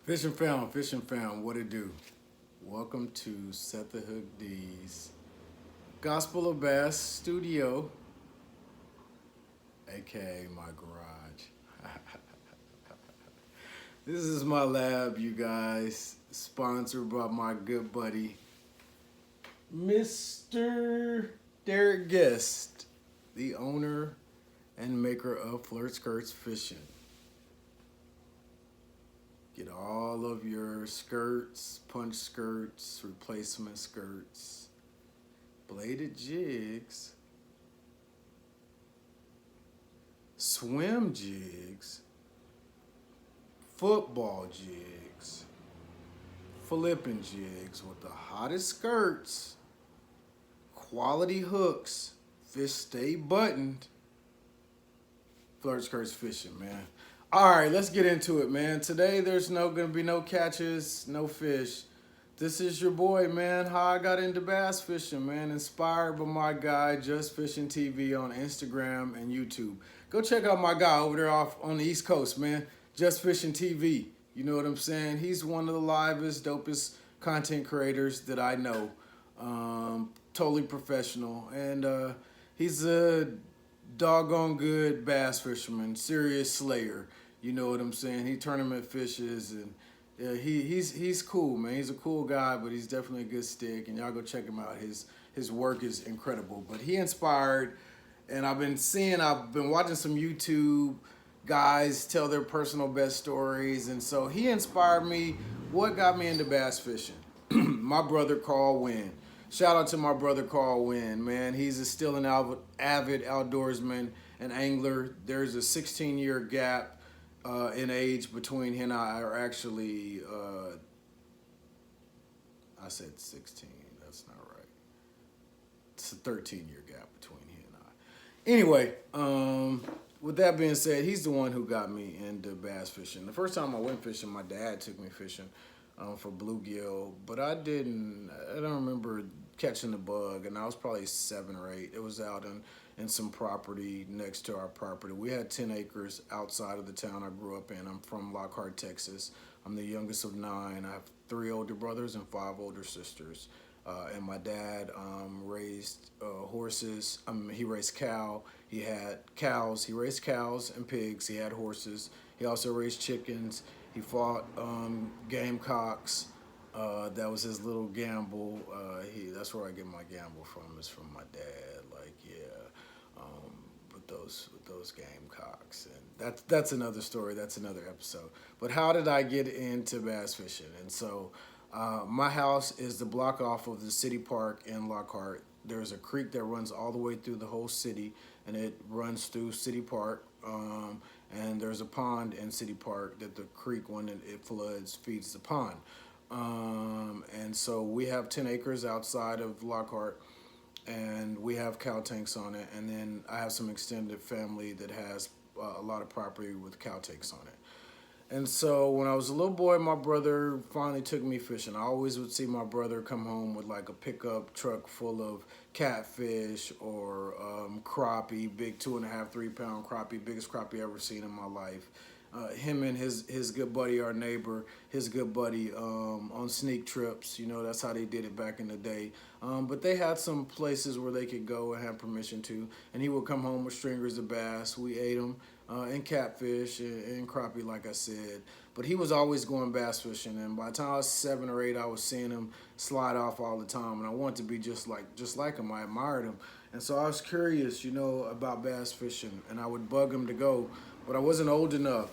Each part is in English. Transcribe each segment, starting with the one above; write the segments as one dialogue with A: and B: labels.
A: Fishing fam, what it do? Welcome to Set the Hook D's Gospel of Bass Studio, aka my garage. This is my lab, you guys, sponsored by my good buddy, Mr. Derek Guest, the owner and maker of Flirt Skirts Fishing. Get all of your skirts, punch skirts, replacement skirts, bladed jigs, swim jigs, football jigs, flipping jigs with the hottest skirts, quality hooks, fish stay buttoned. Flirt Skirts Fishing, man. All right, let's get into it, man. Today there's gonna be no catches, no fish. This is your boy, man. How I got into bass fishing, man. Inspired by my guy, Just Fishing TV on Instagram and YouTube. Go check out my guy over there off on the East Coast, man. Just Fishing TV. You know what I'm saying? He's one of the livest, dopest content creators that I know. Totally professional, and he's a doggone good bass fisherman, serious slayer. You know what I'm saying? He tournament fishes, and yeah, he's cool, man. He's a cool guy, but he's definitely a good stick. And y'all go check him out. His work is incredible. But he inspired, and I've been watching some YouTube guys tell their personal best stories, and so he inspired me. What got me into bass fishing? My brother Carl Wynn. Shout out to my brother Carl Wynn, man. Still an avid outdoorsman and angler. There's a 16-year gap in age between he and I. Are actually, I said 16. That's not right. It's a 13-year gap between he and I. Anyway, with that being said, he's the one who got me into bass fishing. The first time I went fishing, my dad took me fishing for bluegill, but I don't remember catching the bug, and I was probably 7 or 8. It was out in some property next to our property. We had 10 acres outside of the town I grew up in. I'm from Lockhart, Texas. I'm the youngest of 9. I have 3 older brothers and 5 older sisters. And my dad raised horses. He raised cow. He had cows. He raised cows and pigs. He had horses. He also raised chickens. He fought gamecocks. That was his little gamble. That's where I get my gamble from. Is from my dad. Like, yeah, with those gamecocks, and that's another story. That's another episode. But how did I get into bass fishing? And so, my house is the block off of the city park in Lockhart. There's a creek that runs all the way through the whole city, and it runs through City Park. And there's a pond in City Park that the creek, when it floods, feeds the pond. And so we have 10 acres outside of Lockhart, and we have cow tanks on it. And then I have some extended family that has a lot of property with cow tanks on it. And so when I was a little boy, my brother finally took me fishing. I always would see my brother come home with like a pickup truck full of catfish or crappie, big 2.5, 3 pound crappie, biggest crappie I ever seen in my life. Him and his good buddy, our neighbor, his good buddy, on sneak trips. You know, that's how they did it back in the day. But they had some places where they could go and have permission to. And he would come home with stringers of bass. We ate them, and catfish and crappie, like I said. But he was always going bass fishing. And by the time I was 7 or 8, I was seeing him slide off all the time. And I wanted to be just like him. I admired him. And so I was curious, about bass fishing. And I would bug him to go. But I wasn't old enough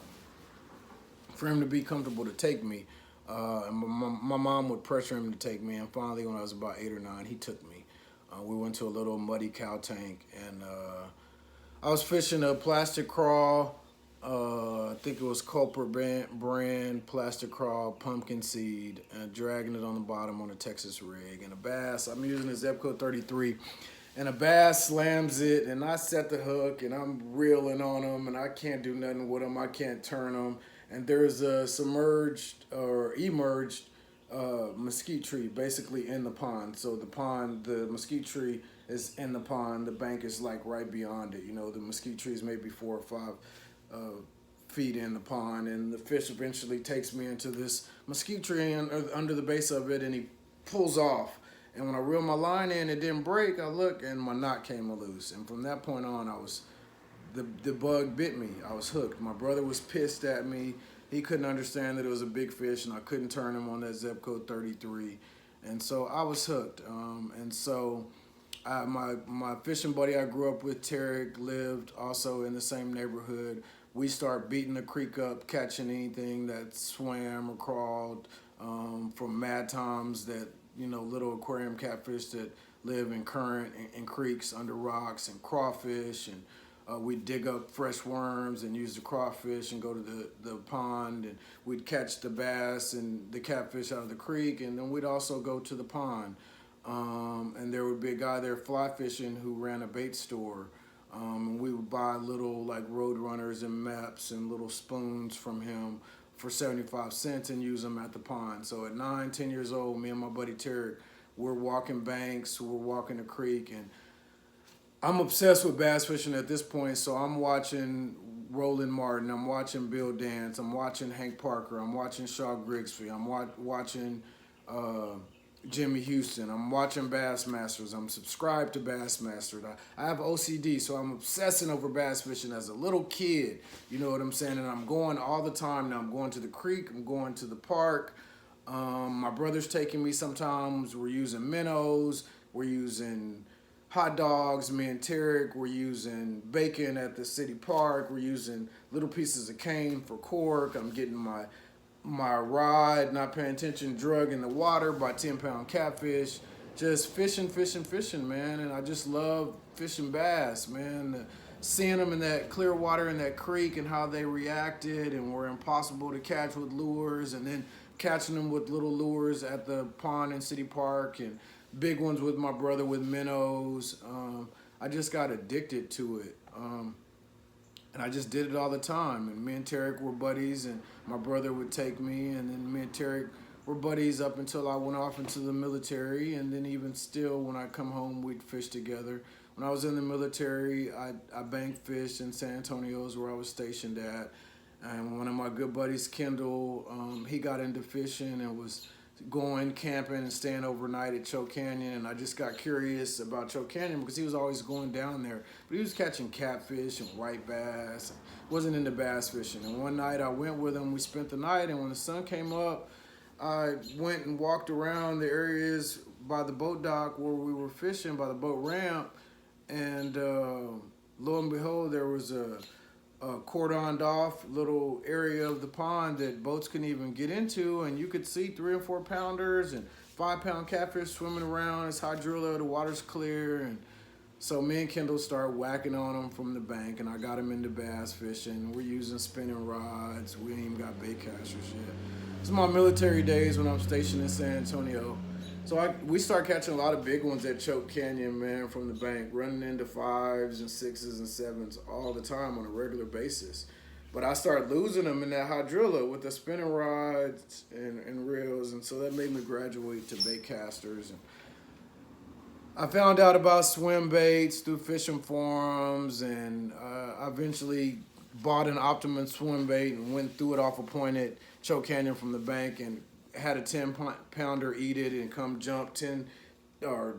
A: for him to be comfortable to take me. And my mom would pressure him to take me, and finally, when I was about 8 or 9, he took me. We went to a little muddy cow tank, and I was fishing a plastic crawl. I think it was Culper brand plastic crawl pumpkin seed, and dragging it on the bottom on a Texas rig. And a bass, I'm using a Zebco 33, and a bass slams it, and I set the hook, and I'm reeling on him, and I can't do nothing with him. I can't turn him. And there's a submerged or emerged mesquite tree basically in the pond. So the mesquite tree is in the pond. The bank is like right beyond it. The mesquite tree is maybe 4 or 5 feet in the pond, and the fish eventually takes me into this mesquite tree under the base of it, and he pulls off. And when I reeled my line in, it didn't break. I look, and my knot came loose. And from that point on, the bug bit me. I was hooked. My brother was pissed at me. He couldn't understand that it was a big fish, and I couldn't turn him on that Zebco 33. And so I was hooked. My fishing buddy I grew up with, Tarek, lived also in the same neighborhood. We start beating the creek up, catching anything that swam or crawled, from mad toms, that little aquarium catfish that live in current and creeks under rocks, and crawfish, and we'd dig up fresh worms and use the crawfish and go to the pond, and we'd catch the bass and the catfish out of the creek, and then we'd also go to the pond. And there would be a guy there fly fishing who ran a bait store. And we would buy little like road runners and maps and little spoons from him for 75 cents and use them at the pond. So at 9, 10 years old, me and my buddy Tarek, we're walking banks, we're walking the creek, and I'm obsessed with bass fishing at this point. So I'm watching Roland Martin, I'm watching Bill Dance, I'm watching Hank Parker, I'm watching Shaw Grigsby, I'm watching Jimmy Houston. I'm watching Bassmasters. I'm subscribed to Bassmaster. I have OCD, so I'm obsessing over bass fishing as a little kid. You know what I'm saying? And I'm going all the time now. I'm going to the creek. I'm going to the park. My brother's taking me sometimes. We're using minnows. We're using hot dogs. Me and Tarek, we're using bacon at the city park. We're using little pieces of cane for cork. I'm getting my rod, not paying attention, drug in the water by 10-pound catfish. Just fishing, man. And I just love fishing bass, man. Seeing them in that clear water in that creek and how they reacted and were impossible to catch with lures, and then catching them with little lures at the pond in City Park, and big ones with my brother with minnows. I just got addicted to it. And I just did it all the time. And me and Tarek were buddies, and my brother would take me, and then me and Tarek were buddies up until I went off into the military. And then even still, when I come home, we'd fish together. When I was in the military, I bank fished in San Antonio, is where I was stationed at. And one of my good buddies, Kendall, he got into fishing and was going camping and staying overnight at Choke Canyon, and I just got curious about Choke Canyon because he was always going down there, but he was catching catfish and white bass, wasn't into bass fishing. And one night I went with him, we spent the night, and when the sun came up, I went and walked around the areas by the boat dock where we were fishing, by the boat ramp, and lo and behold, there was a cordoned off little area of the pond that boats couldn't even get into, and you could see 3 and 4 pounders and 5-pound catfish swimming around. It's hydrilla, the water's clear, and so me and Kendall started whacking on them from the bank, and I got him into bass fishing. We're using spinning rods. We ain't even got bait casters yet. It's my military days when I'm stationed in San Antonio. So we start catching a lot of big ones at Choke Canyon, man, from the bank, running into 5s and 6s and 7s all the time on a regular basis. But I started losing them in that hydrilla with the spinning rods and reels, and so that made me graduate to bait casters. And I found out about swim baits through fishing forums, and I eventually bought an Optimum swim bait and went through it off a point at Choke Canyon from the bank, and had a 10-pounder eat it and come jump 10 or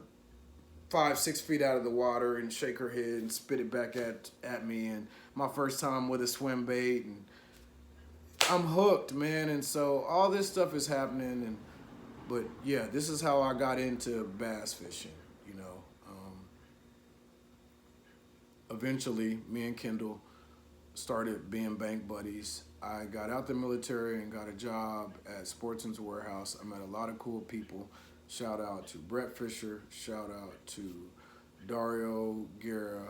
A: 5-6 feet out of the water and shake her head and spit it back at me. And my first time with a swim bait, and I'm hooked, man. And so all this stuff is happening, but yeah, this is how I got into bass fishing. Eventually, me and Kendall started being bank buddies. I got out the military and got a job at Sportsman's Warehouse. I met a lot of cool people. Shout out to Brett Fisher. Shout out to Dario Guerra.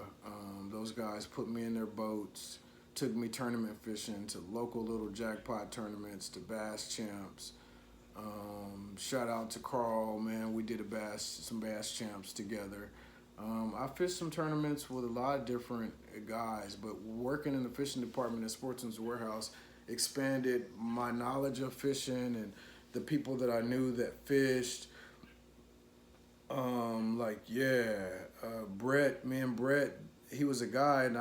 A: Those guys put me in their boats, took me tournament fishing to local little jackpot tournaments, to bass champs. Shout out to Carl, man. We did some bass champs together. I fished some tournaments with a lot of different guys, but working in the fishing department at Sportsman's Warehouse expanded my knowledge of fishing and the people that I knew that fished. Brett, me and Brett he was a guy, and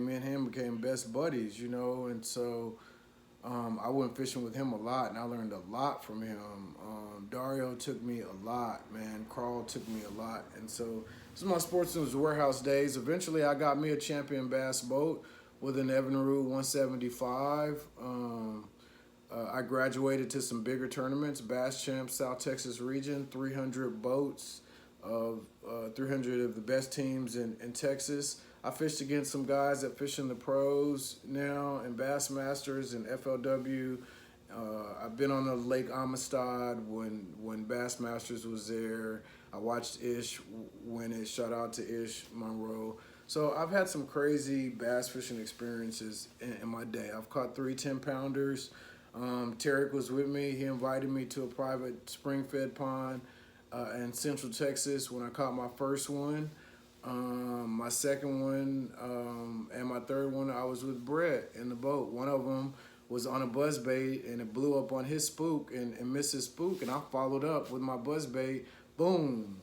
A: me and him became best buddies, you know, and so I went fishing with him a lot, and I learned a lot from him. Dario took me a lot, man. Carl took me a lot, and so this is my Sportsman's Warehouse days. Eventually, I got me a champion bass boat with an Evinrude 175. I graduated to some bigger tournaments, Bass Champs, South Texas region, 300 boats of 300 of the best teams in Texas. I fished against some guys that fish in the pros now and Bassmasters and FLW. I've been on the Lake Amistad when Bassmasters was there. I watched Ish win it. Shout out to Ish Monroe. So I've had some crazy bass fishing experiences in my day. I've caught 3 10-pounders. Tarek was with me. He invited me to a private spring-fed pond in Central Texas when I caught my first one. My second one and my third one, I was with Brett in the boat. One of them was on a buzz bait, and it blew up on his spook and missed his spook, and I followed up with my buzz bait. Boom.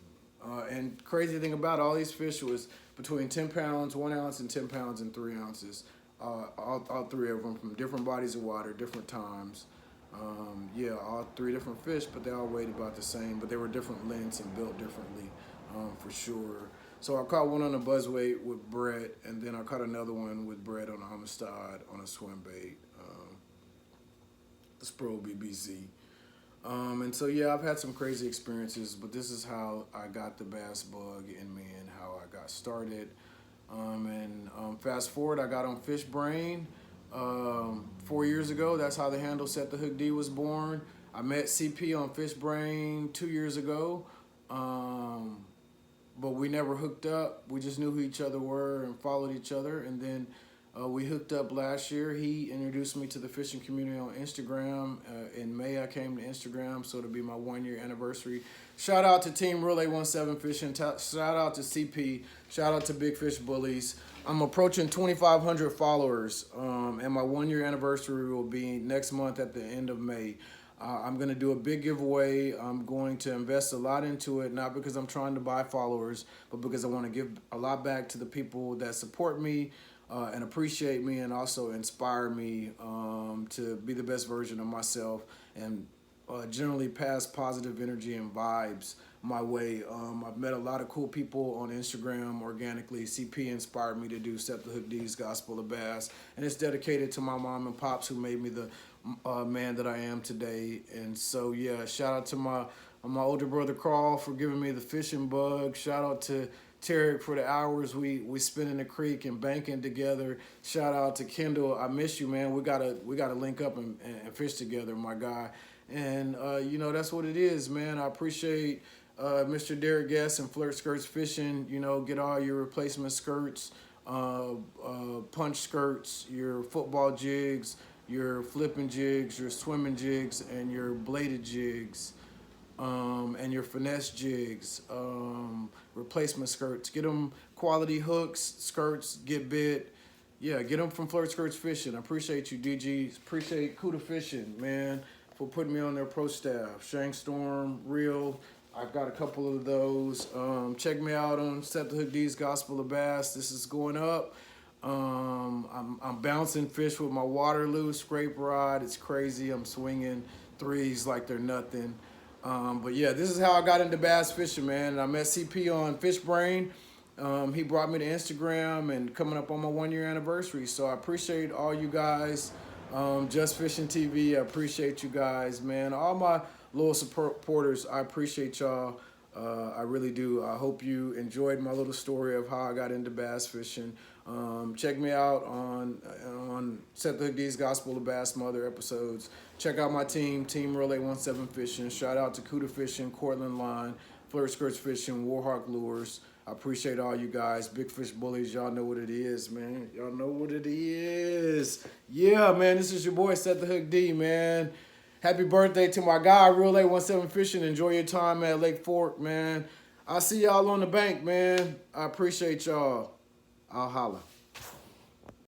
A: And crazy thing about all these fish was between 10 pounds, 1 ounce, and 10 pounds and 3 ounces. All 3 of them from different bodies of water, different times. Yeah, all 3 different fish, but they all weighed about the same, but they were different lengths and built differently, for sure. So I caught one on a buzz weight with Brett, and then I caught another one with Brett on Amistad on a swim bait, the Spro BBC. And so, yeah, I've had some crazy experiences, but this is how I got the bass bug in me and how I got started. Fast forward, I got on Fish Brain 4 years ago. That's how the handle Set the Hook D was born. I met CP on Fish Brain 2 years ago, but we never hooked up. We just knew who each other were and followed each other. And then we hooked up last year. He introduced me to the fishing community on Instagram. In May, I came to Instagram, so it'll be my 1-year anniversary. Shout out to Team Relay 17 Fishing. Shout out to CP. Shout out to Big Fish Bullies. I'm approaching 2,500 followers, and my 1-year anniversary will be next month at the end of May. I'm going to do a big giveaway. I'm going to invest a lot into it, not because I'm trying to buy followers, but because I want to give a lot back to the people that support me and appreciate me and also inspire me to be the best version of myself and generally pass positive energy and vibes my way. I've met a lot of cool people on Instagram organically. CP inspired me to do Set the Hook D's Gospel of Bass, and it's dedicated to my mom and pops who made me the man that I am today. And so, yeah, shout out to my older brother Carl for giving me the fishing bug. Shout out to Tarek for the hours we spent in the creek and banking together. Shout out to Kendall. I miss you, man. We gotta link up and fish together, my guy. And you know, that's what it is, man. I appreciate Mr. Derek Guest and Flirt Skirts Fishing. You know, get all your replacement skirts, punch skirts, your football jigs, your flipping jigs, your swimming jigs, and your bladed jigs, and your finesse jigs, replacement skirts. Get them quality hooks, skirts, get bit. Yeah, get them from Flirt Skirts Fishing. I appreciate you, DG. Appreciate Cuda Fishing, man, for putting me on their pro staff. Shank Storm, Real. I've got a couple of those. Check me out on Set the Hook D's Gospel of Bass. This is going up. I'm bouncing fish with my Waterloo scrape rod. It's crazy. I'm swinging threes like they're nothing. But yeah, this is how I got into bass fishing, man. I met CP on Fish Brain. He brought me to Instagram and coming up on my 1-year anniversary. So I appreciate all you guys. Just Fishing TV, I appreciate you guys, man. All my loyal supporters, I appreciate y'all. I really do. I hope you enjoyed my little story of how I got into bass fishing. Check me out on Set the Hook D's Gospel of Bass, some other episodes. Check out my team, Team Relay 17 Fishing. Shout out to Cuda Fishing, Cortland Line, Flirt Skirts Fishing, Warhawk Lures. I appreciate all you guys. Big Fish Bullies, y'all know what it is, man. Y'all know what it is. Yeah, man, this is your boy, Set the Hook D, man. Happy birthday to my guy, Relay 17 Fishing. Enjoy your time at Lake Fork, man. I'll see y'all on the bank, man. I appreciate y'all. I'll holla.